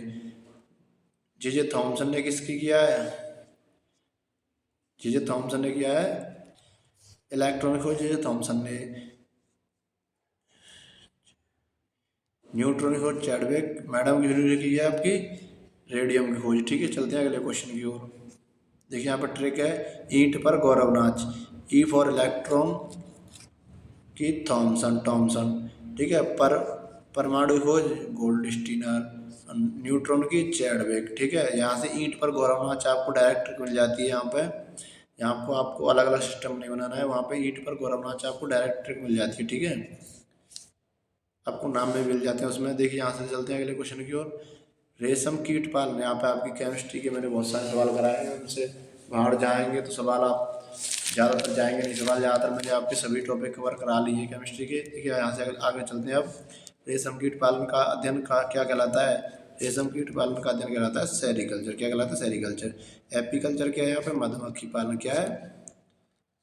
जे थॉमसन ने किसकी किया है, जे थॉमसन ने किया है इलेक्ट्रॉन की खोज जे थॉमसन ने। न्यूट्रॉन की खोज चैडविक मैडम की की है आपकी रेडियम की खोज। ठीक है, चलते हैं अगले क्वेश्चन की ओर। देखिए यहाँ पर ट्रिक है, ईंट पर गौरव नाच। ई फॉर इलेक्ट्रॉन की थॉमसन। ठीक है, परमाणु खोज गोल्डस्टीनर, न्यूट्रॉन की चैडविक। ठीक है, यहाँ से ईंट पर गौरव नाच आपको डायरेक्ट मिल जाती है। यहाँ पर आपको अलग अलग सिस्टम नहीं बनाना है, वहाँ पे ईंट पर गौरव नाच आपको डायरेक्ट ट्रिक मिल जाती है। ठीक है, आपको नाम भी मिल जाते हैं उसमें। देखिए यहाँ से चलते हैं अगले क्वेश्चन की ओर। रेशम कीट पालन, यहाँ पे आपकी केमिस्ट्री के मैंने बहुत सारे सवाल कराए हैं, उनसे बाहर जाएंगे तो सवाल आप ज़्यादातर जाएंगे नहीं सवाल, ज़्यादातर मैंने आपके सभी टॉपिक कवर करा लिए केमिस्ट्री के। देखिए यहाँ से आगे चलते हैं अब। रेशम कीट पालन का अध्ययन का क्या कहलाता है, रेशम कीट पालन का अध्ययन कहलाता है सेरिकल्चर। क्या कहलाता है, सेरिकल्चर। एपीकल्चर क्या है, यहाँ पे मधुमक्खी पालन। क्या है,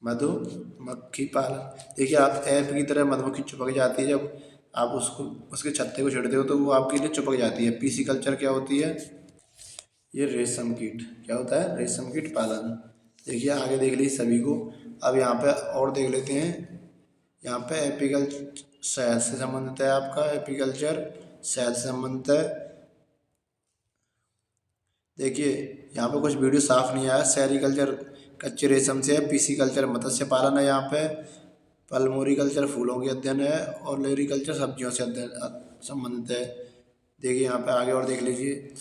मधुमक्खी पालन। देखिए आप ऐप की तरह मधुमक्खी चिपक जाती है, जब आप उसको उसके छत्ते को छेड़ते हो तो वो आपके लिए चिपक जाती है। पीसी कल्चर क्या होती है, ये रेशम कीट। क्या होता है, रेशम कीट पालन। देखिए आगे देख लीजिए सभी को। अब यहाँ पे और देख लेते हैं। यहाँ पे एपीकल्चर शहद से संबंधित है, आपका एपीकल्चर शहद से संबंधित है। देखिए यहाँ पे कुछ वीडियो साफ नहीं आया। सेरिकल्चर कच्चे रेशम से है, पीसी कल्चर मत्स्य पालन है, यहाँ पे पल्मोरी कल्चर फूलों के अध्ययन है, और लेरिकल्चर सब्जियों से अध्ययन संबंधित है। देखिए यहाँ पे आगे और देख लीजिए।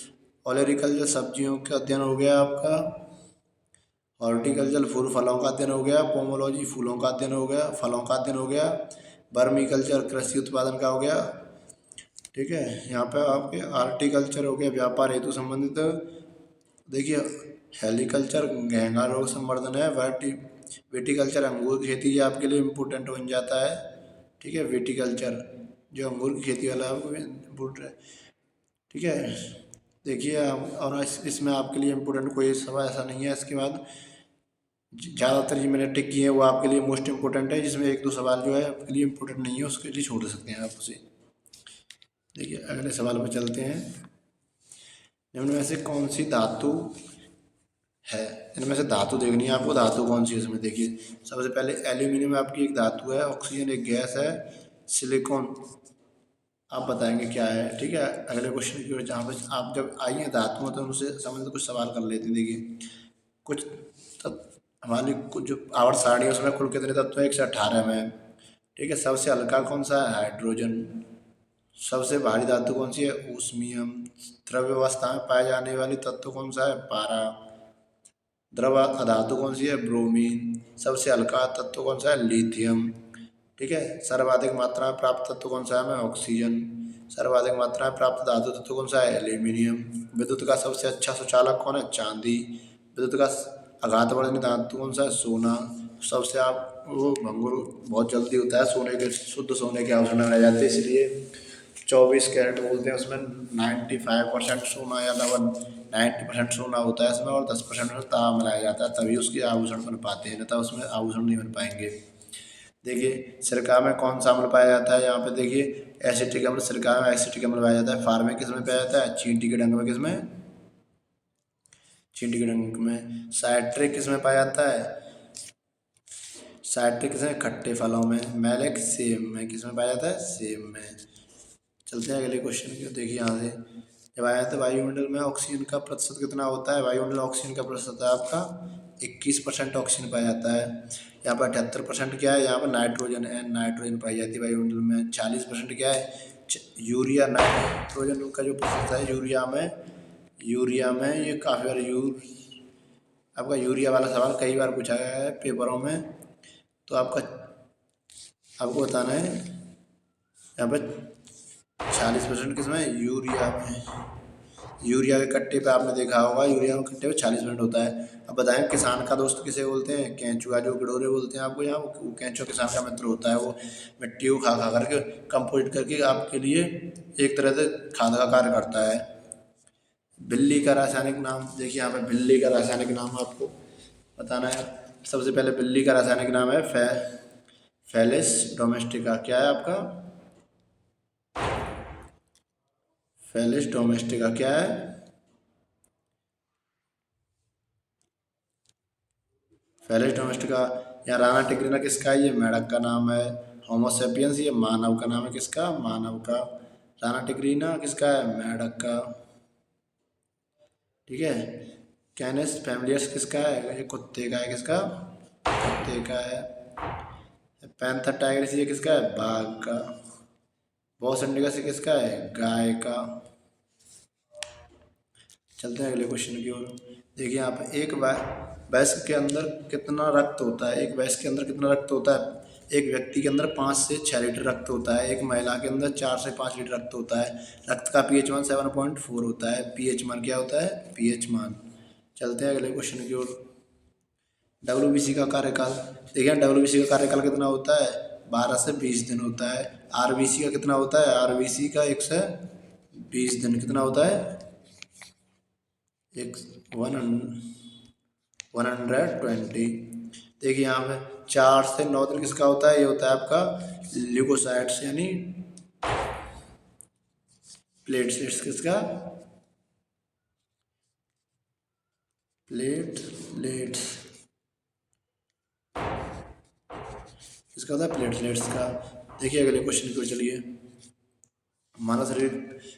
ओलेरिकल्चर सब्जियों का अध्ययन हो गया आपका, हॉर्टिकल्चर फूल फलों का अध्ययन हो गया, पोमोलॉजी फूलों का अध्ययन हो गया, फलों का अध्ययन हो गया, वर्मीकल्चर कृषि उत्पादन का हो गया। ठीक है, यहाँ पे आपके आर्टिकल्चर हो गया, व्यापार हेतु संबंधित। देखिए हेलीकल्चर गहना रोग संवर्धन है, विटिकल्चर अंगूर की खेती ये आपके लिए इम्पोर्टेंट बन जाता है। ठीक है, विटिकल्चर जो अंगूर की खेती वाला है आपको इम्पोर्टेंट है। ठीक है, देखिए आप और इसमें आपके लिए इम्पोर्टेंट कोई सवाल ऐसा नहीं है। इसके बाद ज़्यादातर जो मैंने टिक किए हैं वो आपके लिए मोस्ट इम्पोर्टेंट है, जिसमें एक दो सवाल जो है आपके लिए इम्पोर्टेंट नहीं है, उसके लिए छोड़ सकते हैं आप उसे। देखिए अगले सवाल पर चलते हैं। निम्न में से कौन सी धातु है, इनमें से धातु देखनी है आपको, धातु कौन सी है इसमें। देखिए सबसे पहले एल्यूमिनियम आपकी एक धातु है, ऑक्सीजन एक गैस है, सिलिकॉन आप बताएंगे क्या है। ठीक है, अगले क्वेश्चन की ओर। जहाँ पर आप जब आइए धातुओं तो उनसे संबंधित कुछ सवाल कर लेते हैं। देखिए कुछ हमारी कुछ जो आवर्त सारणी है उसमें कुल कितने तत्व है, 1 से 18 में। ठीक है, सबसे हल्का कौन सा है, हाइड्रोजन। सबसे भारी धातु कौन सी है, ऊष्मियम। द्रव्य अवस्था में पाए जाने वाली तत्व कौन सा है, पारा। द्रव अधातु कौन सी है, ब्रोमीन। सबसे हल्का तत्व कौन सा है, लिथियम। ठीक है, सर्वाधिक मात्रा में प्राप्त तत्व कौन सा है, ऑक्सीजन। सर्वाधिक मात्रा में प्राप्त धातु तत्व कौन सा है, एल्यूमिनियम। विद्युत का सबसे अच्छा सुचालक कौन है, चांदी। विद्युत का आघातवर्धनी धातु कौन सा है, सोना। सबसे आप वो भंगुर बहुत जल्दी होता है, सोने के शुद्ध सोने के आभूषण बनाए जाते हैं, इसलिए 24 कैरेट बोलते हैं। उसमें 95% सोना या 90% सोना होता है इसमें, और 10% में तांबा मिलाया जाता है, तभी उसके आभूषण बन पाते हैं, नहीं तो उसमें आभूषण नहीं बन पाएंगे। देखिए सिरका में कौन सा अम्ल पाया जाता है, यहाँ पे देखिए एसिटिक अम्ल, सिरका में एसिटिक अम्ल पाया जाता है। फार्मिक किस में पाया जाता है, चींटी के डंक में, किसमें, चींटी के डंक में। साइट्रिक किस में पाया जाता है, साइट्रिक किस में, खट्टे फलों में। मैलिक सेब में, किस में पाया जाता है, सेब में। चलते हैं अगले क्वेश्चन की। देखिए यहाँ से जब आया था, वायुमंडल में ऑक्सीजन का प्रतिशत कितना होता है। वायुमंडल में ऑक्सीजन का प्रतिशत है आपका 21% ऑक्सीजन पाया जाता है। यहाँ पर 78% क्या है, यहाँ पर नाइट्रोजन है, नाइट्रोजन पाई जाती है वायुमंडल में। 40% क्या है, यूरिया। नाइट्रोजन का जो प्रतिशत है यूरिया में ये काफ़ी बार आपका यूरिया वाला सवाल कई बार पूछा गया है पेपरों में, तो आपको बताना है यहाँ पर 40% किसमें, यूरिया में। यूरिया के कट्टे पे आपने देखा होगा, यूरिया में कट्टे पे 40% होता है। अब बताएं किसान का दोस्त किसे बोलते हैं, केंचुआ, जो गिडोरे बोलते हैं आपको यहाँ, वो केंचुआ किसान का मित्र होता है। वो मिट्टी को खा खा करके कंपोस्ट करके आपके लिए एक तरह से खाद का कार्य करता है। बिल्ली का रासायनिक नाम देखिए, यहाँ पे बिल्ली का रासायनिक नाम आपको बताना है। सबसे पहले बिल्ली का रासायनिक नाम है फेलिस डोमेस्टिका। क्या है आपका, फेलिस डोमेस्टिका। क्या है, फेलिस डोमेस्टिका। या राना टिग्रिना किसका है, ये मेढक का नाम है। होमोसेपियंस ये मानव का नाम है, किसका, मानव का। राना टिग्रिना किसका है, मेढक का। ठीक है। कैनिस फैमिलियस किसका है, ये कुत्ते का है, किसका, कुत्ते का है। पैंथर टाइगर्स ये किसका है, बाघ का। बॉस इंडिका से किसका है, गाय का। चलते हैं अगले क्वेश्चन की ओर। देखिए यहाँ पे एक भैंस के अंदर कितना रक्त होता है, एक भैंस के अंदर कितना रक्त होता है। एक व्यक्ति के अंदर 5 से 6 लीटर रक्त होता है, एक महिला के अंदर 4 से 5 लीटर रक्त होता है। रक्त का पीएच मान 7.4 होता है। पीएच मान क्या होता है, पीएच मान। चलते हैं अगले क्वेश्चन की ओर। डब्ल्यूबीसी का कार्यकाल देखिए, डब्ल्यूबीसी का कार्यकाल कितना होता है, 12 से 20 दिन होता है। आरबीसी का कितना होता है, आरबीसी का 1 से 20 दिन कितना होता है, 120। देखिए यहाँ पे 4 से 9 दिन किसका होता है, ये होता है आपका ल्यूकोसाइट्स यानी प्लेटलेट्स। किसका, प्लेटलेट्स। किसका होता है, प्लेटलेट्स का। देखिए अगले क्वेश्चन की ओर चलिए। मानव शरीर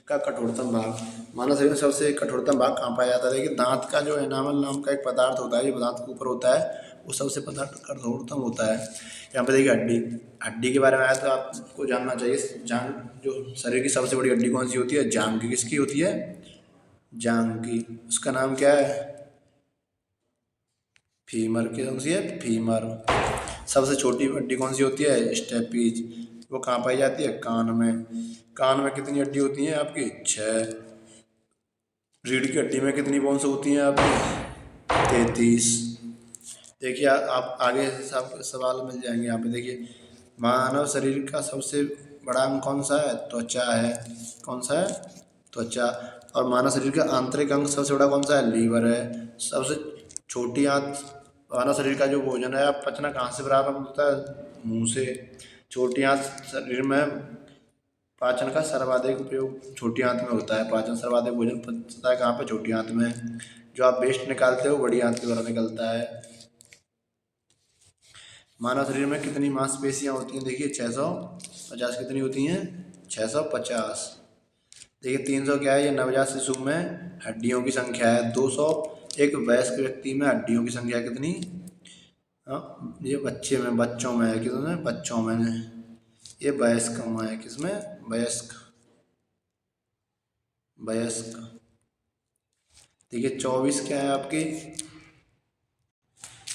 का कठोरतम भाग, मानव शरीर में सबसे कठोरतम भाग कहाँ पाया जाता है। देखिए दांत का जो एनामल नाम का एक पदार्थ होता है, जो दांत के ऊपर होता है, वो सबसे पदार्थ कठोरतम होता है। यहाँ पे देखिए हड्डी, हड्डी के बारे में आया तो आपको जानना चाहिए। जांग, जो शरीर की सबसे बड़ी हड्डी कौन सी होती है, जांग की। किसकी होती है, जांग की। उसका नाम क्या है, फीमर। कौन सी है, फीमर। सबसे छोटी हड्डी कौन सी होती है, स्टेपीज। वो कहाँ पाई जाती है, कान में। कान में कितनी हड्डी होती है आपकी, 6। रीढ़ की हड्डी में कितनी बोन्स होती हैं आपकी, 33। देखिए आप आगे सब सवाल मिल जाएंगे यहाँ पे। देखिए मानव शरीर का सबसे बड़ा अंग कौन सा है, त्वचा है। कौन सा है, त्वचा। और मानव शरीर का आंतरिक अंग सबसे बड़ा कौन सा है, लीवर है। सबसे छोटी मानव शरीर का जो भोजन है, पचना कहाँ से प्रारंभ होता है, मुंह से। छोटी आंत शरीर में पाचन का सर्वाधिक उपयोग छोटी आंत में होता है। पाचन सर्वाधिक भोजन पचता है कहाँ पे, छोटी आंत में। जो आप वेस्ट निकालते हो बड़ी आंत के द्वारा निकलता है। मानव शरीर में कितनी मांसपेशियां होती हैं, देखिए 650। कितनी होती हैं, 650। देखिए 300 क्या है, ये नवजात शिशु में हड्डियों की संख्या है। 200 एक वयस्क व्यक्ति में हड्डियों की संख्या कितनी, ये बच्चों में है, किसमें, बच्चों में। ये वयस्क में है, किसमें, वयस्क, वयस्क। देखिए 24 क्या है आपकी,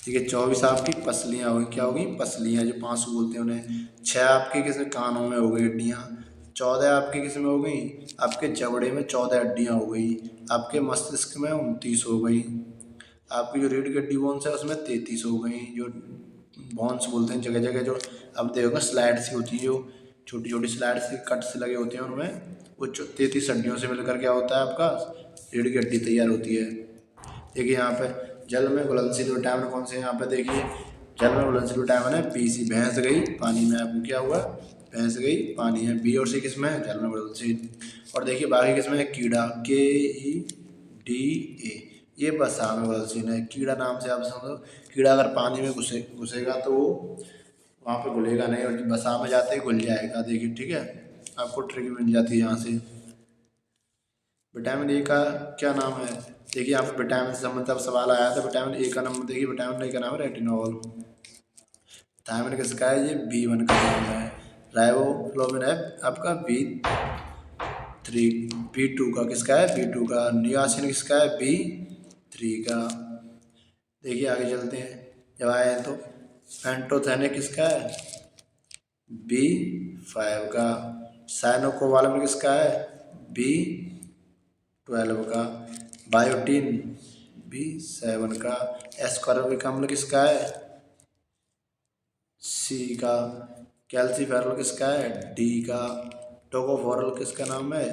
देखिए 24 आपकी पसलियाँ होगी। क्या होगी, पसलियाँ, जो पाँसू बोलते हैं उन्हें। 6 आपकी किस कानों में हो गई हड्डियाँ। 14 आपकी किस में हो गई, आपके जबड़े में 14 हड्डियाँ हो गई। आपके मस्तिष्क में 29 हो गई। आपकी जो रीढ़ की हड्डी बोन्स है उसमें 33 हो गई। जो बॉन्स बोलते हैं जगह जगह, जो अब देखोगे स्लाइड सी होती है, जो छोटी छोटी स्लाइड सी कट से लगे होते हैं उनमें, वो 33 हड्डियों से मिलकर क्या होता है आपका रीढ़ की हड्डी तैयार होती है। देखिए यहाँ पे जल में घुलनशील विटामिन कौन से हैं, यहाँ पे देखिए जल में घुलनशील विटामिन है बी सी, भैंस गई पानी में, आपको क्या हुआ भैंस गई पानी है। बी और सी किस में है, जल में घुलनशील। और देखिए बाकी किस में है, कीड़ा के ई डी ए, ये वसा में घुलनशील है। कीड़ा नाम से आप समझो, कीड़ा अगर पानी में घुसेगा तो वो वहाँ पे घुलेगा नहीं, और वसा में जाते ही घुल जाएगा। देखिए ठीक है, आपको ट्रिक मिल जाती है यहाँ से। विटामिन ए का क्या नाम है, देखिए यहाँ पे विटामिन से संबंधित अब सवाल आया था। विटामिन ए का नाम देखिए, विटामिन ए का नाम है रेटिनॉल। थायमिन किसका है, ये B1 का नाम है। राइबोफ्लाविन है आपका B3, B2 का किसका है, B2 का। नियासिन किसका है, B3 का। देखिए आगे चलते हैं, जब आए हैं तो एंटोथैनिक किसका है, B5 का। साइनोकोबालम किसका है, B12 का। बायोटीन B7 का। एस्कॉर्बिक अम्ल किसका है, C का। कैल्सीफेरल किसका है, D का। टोकोफेरल किसका नाम है,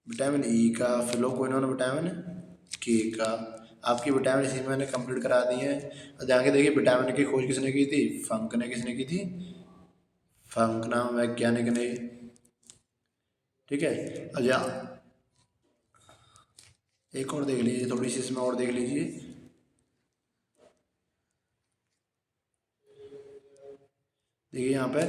विटामिन E का। फिलोक्विनोन विटामिन K का। आपकी विटामिन सी मैंने कंप्लीट करा दी है। और ध्यान के देखिए विटामिन की खोज किसने की थी, फंक ने। किसने की थी, फंक नाम वैज्ञानिक ने। ठीक है, अच्छा एक और देख लीजिए, थोड़ी सी इसमें और देख लीजिए। देखिए यहाँ पे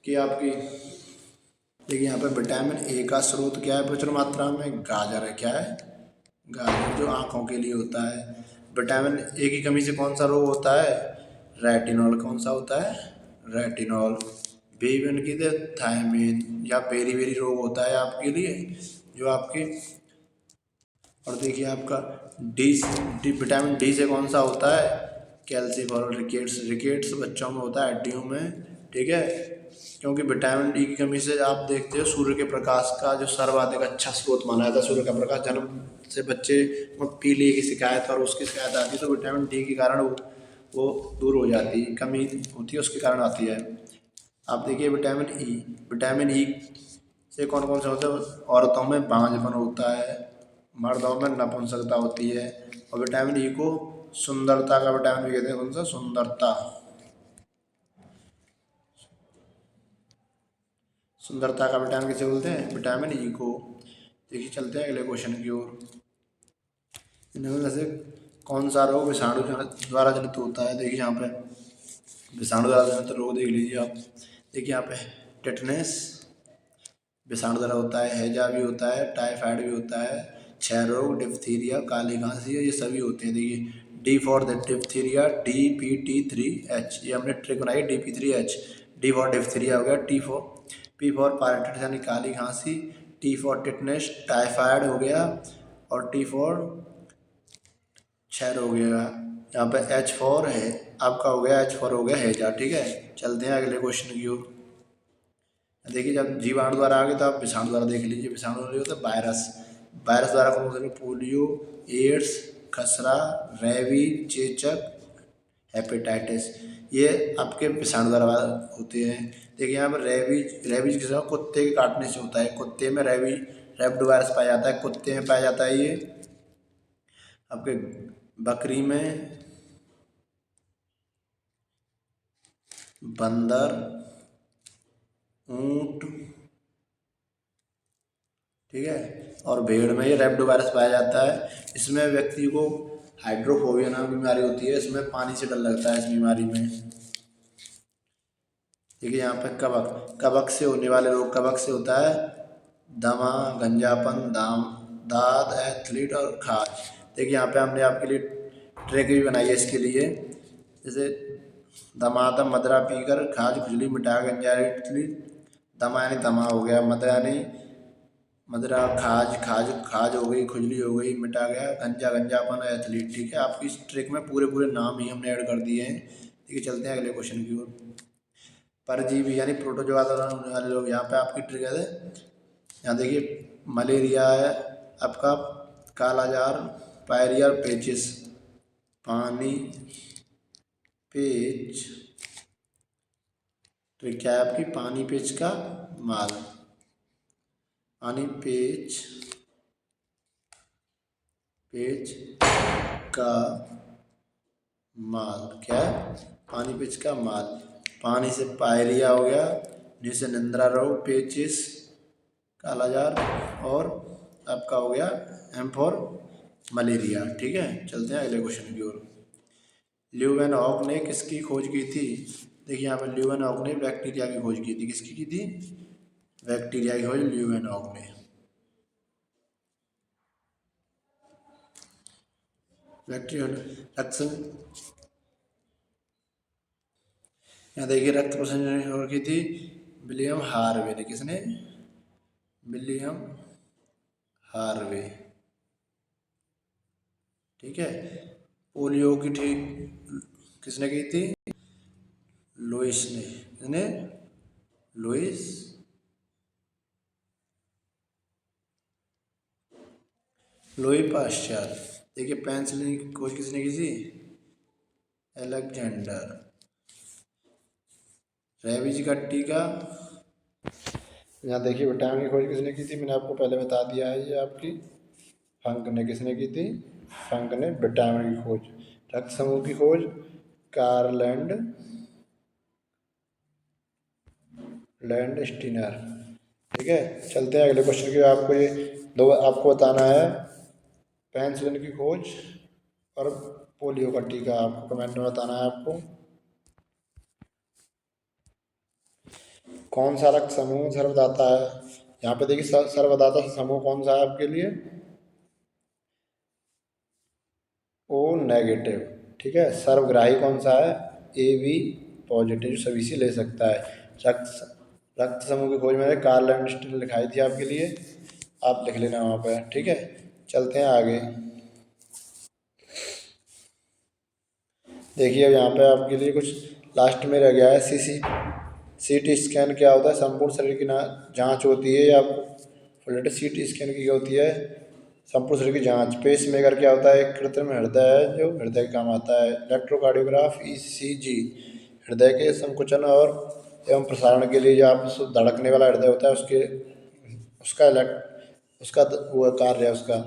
कि आपकी, देखिए यहाँ पे विटामिन ए का स्रोत क्या है प्रचुर मात्रा में, गाजर है। क्या है, गाजर, जो आँखों के लिए होता है। विटामिन ए की कमी से कौन सा रोग होता है, रेटिनॉल। कौन सा होता है, रेटिनॉल। B1 की थे थायमिन या बेरी बेरी रोग होता है आपके लिए, जो आपके। और देखिए आपका डी विटामिन डी से कौन सा होता है, कैल्शियम और रिकेट्स। रिकेट्स बच्चों में होता है हड्डियों में। ठीक है, क्योंकि विटामिन डी की कमी से आप देखते हो सूर्य के प्रकाश का जो सर्वाधिक अच्छा स्रोत माना जाता है, सूर्य का प्रकाश। जन्म से बच्चे में पीलिए की शिकायत और उसकी शिकायत आती है, तो विटामिन डी के कारण वो दूर हो जाती है, कमी होती है उसके कारण आती है। आप देखिए विटामिन ई, विटामिन ई से कौन कौन से होते हैं, औरतों में बांझपन होता है, मर्दों में नपुंसकता होती है। और विटामिन ई को सुंदरता का विटामिन भी कहते हैं। कौन सा, सुंदरता। सुंदरता का विटामिन किसे बोलते हैं, विटामिन ई को। देखिए चलते हैं अगले क्वेश्चन की ओर। इनमें से कौन सा रोग विषाणु द्वारा जनित होता है, देखिए यहाँ पे विषाणु द्वारा जनित रोग देख लीजिए आप। देखिए यहाँ पे टेटनेस विषाणु द्वारा होता है, हैजा भी होता है, टाइफाइड भी होता है, क्षय रोग, डिप्थीरिया, काली खांसी, ये सभी होते हैं। देखिए D for the diphtheria DPT3H, ये हमने ट्रिक बनाई DP3H। डी फॉर डिप्थीरिया हो गया, पी फॉर पाराइटिस यानी काली खांसी, टी फॉर टिटनेस टाइफाइड हो गया, और टी फॉर क्षय हो गया। यहाँ पे H फॉर है आपका हो गया, H फॉर हो गया हैजा। ठीक है, चलते हैं अगले क्वेश्चन की ओर। देखिए जब जीवाणु द्वारा आ गए तो आप विषाणु द्वारा देख लीजिए। विषाणु द्वारा होता है वायरस। वायरस द्वारा कौन कौन से, पोलियो, एड्स, खसरा, रेबीज, चेचक, हेपेटाइटिस, ये आपके विषाणु द्वारा होते हैं। देखिए यहाँ पर रेबीज, रेबीज किस कुत्ते के काटने से होता है। कुत्ते में रेबिड वायरस पाया जाता है, कुत्ते में पाया जाता है ये। आपके बकरी में, बंदर, ऊंट, ठीक है, और भेड़ में ये रेबिड वायरस पाया जाता है। इसमें व्यक्ति को हाइड्रोफोबिया नाम की बीमारी होती है, इसमें पानी से डर लगता है इस बीमारी में। देखिए यहाँ पे कवक, कवक से होने वाले रोग, कवक से होता है दमा, गंजापन, दाद, एथलीट और खाज। देखिए यहाँ पे हमने आपके लिए ट्रिक भी बनाई है इसके लिए। जैसे दमादम मदरा पीकर खाज खुजली मिटा, गंजा एथलीट, दमा यानी दमा हो गया, मदरा यानी मदरा, खाज खाज खाज हो गई, खुजली हो गई, मिटा गया, गंजा गंजापन, एथलीट। ठीक है, आपकी इस ट्रिक में पूरे पूरे नाम ही हमने ऐड कर दिए हैं। ठीक है, चलते हैं अगले क्वेश्चन की ओर। परजीवी यानी प्रोटोजोआ द्वारा होने वाले लोग, यहाँ पे आपकी ट्रिक है। यहाँ देखिए मलेरिया है आपका, कालाजार, पायरिया, पेचिस। पानी पेज, तो क्या है आपकी पानी पेज का माल। पानी पेज का माल क्या है, पानी पेज का माल। पानी से पायरिया हो गया, नी से निंद्रा रहो, पेचिस कालाजार, और आपका हो गया एम फॉर मलेरिया। ठीक है, चलते हैं अगले क्वेश्चन की ओर। ल्यूवेनहॉक ने किसकी खोज की थी। देखिए यहाँ पर ल्यूवेनहॉक ने बैक्टीरिया की खोज की थी। किसकी की थी, बैक्टीरिया की खोज ल्यूवेनहॉक ने। बैक्टीरिया रक्त, यहाँ देखिए रक्त प्रसंस्करण और की थी विलियम हार्वे ने। किसने, विलियम हार्वे। ठीक है, पोलियो की ठीक किसने की थी, लुइस ने। किसने, लुइस लुई पाश्चर। देखिए पेंसिलिन की खोज किसने की थी, अलेक्जेंडर। रेबीज का टीका, यहाँ देखिए विटामिन की खोज किसने की थी, मैंने आपको पहले बता दिया है। ये आपकी फंक ने किसने की थी, फंक ने विटामिन की खोज। रक्त समूह की खोज लैंड स्टीनर। ठीक है, चलते हैं अगले क्वेश्चन की। आपको ये दो आपको बताना है, पेनिसिलिन की खोज और पोलियो का टीका। आपको कमेंट में बताना है आपको कौन सा रक्त समूह सर्वदाता है। यहाँ पे देखिए सर्वदाता समूह कौन सा है आपके लिए, ओ नेगेटिव। ठीक है, सर्वग्राही कौन सा है, ए बी पॉजिटिव, जो सभी से ले सकता है। रक्त समूह की खोज मैंने कार्ल लैंडस्टीन लिखाई थी आपके लिए, आप लिख लेना वहाँ पर। ठीक है, चलते हैं आगे। देखिए अब यहाँ पे आपके लिए कुछ लास्ट में रह गया है। सीटी स्कैन क्या होता है, संपूर्ण शरीर की जांच होती है। आपको सीटी स्कैन की क्या होती है, संपूर्ण शरीर की जांच। पेस मेकर क्या होता है, एक कृत्रिम हृदय है जो हृदय के काम आता है। इलेक्ट्रोकार्डियोग्राफ ईसीजी, हृदय के संकुचन और एवं प्रसारण के लिए जो आप धड़कने वाला हृदय होता है उसके उसका वो कार्य है उसका।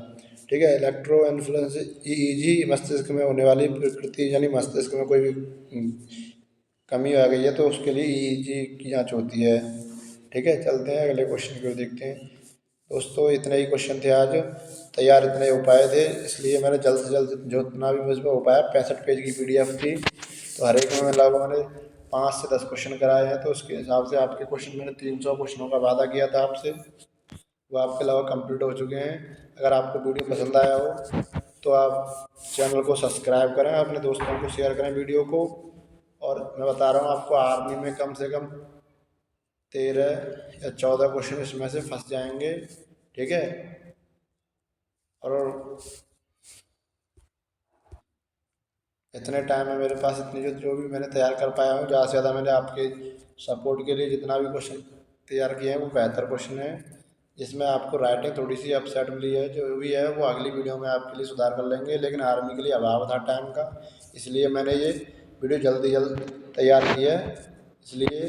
ठीक है, इलेक्ट्रो इन्फ्लुएंस ईईजी, मस्तिष्क में होने वाली विकृति, यानी मस्तिष्क में कोई भी कमी आ गई है तो उसके लिए ईईजी की जांच होती है। ठीक है, चलते हैं अगले क्वेश्चन को देखते हैं। दोस्तों इतने ही क्वेश्चन थे आज तैयार, इतने उपाय थे, इसलिए मैंने जल्द से जल्द जो इतना भी मुझ पर हो पाया, 65 पेज की PDF थी, तो हर एक में लगभग मैंने 5 से 10 क्वेश्चन कराए हैं। तो उसके हिसाब से आपके क्वेश्चन मैंने 300 क्वेश्चनों का वादा किया था आपसे, वो आपके लगभग कंप्लीट हो चुके हैं। अगर आपको वीडियो पसंद आया हो तो आप चैनल को सब्सक्राइब करें, अपने दोस्तों को शेयर करें वीडियो को। और मैं बता रहा हूँ आपको, आर्मी में कम से कम 13 या 14 क्वेश्चन इसमें से फंस जाएंगे। ठीक है, और इतने टाइम में मेरे पास इतनी जो भी मैंने तैयार कर पाया हूँ, ज़्यादा से ज़्यादा मैंने आपके सपोर्ट के लिए जितना भी क्वेश्चन तैयार किए हैं वो बेहतर क्वेश्चन है। जिसमें आपको राइटिंग थोड़ी सी अपसेट मिली है, जो भी है वो अगली वीडियो में आपके लिए सुधार कर लेंगे। लेकिन आर्मी के लिए अभाव था टाइम का, इसलिए मैंने ये वीडियो जल्दी तैयार की है। इसलिए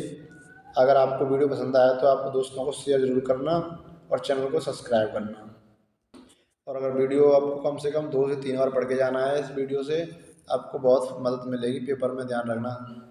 अगर आपको वीडियो पसंद आया तो आप दोस्तों को शेयर ज़रूर करना और चैनल को सब्सक्राइब करना। और अगर वीडियो आपको कम से कम 2 से 3 बार पढ़ के जाना है, इस वीडियो से आपको बहुत मदद मिलेगी पेपर में, ध्यान रखना।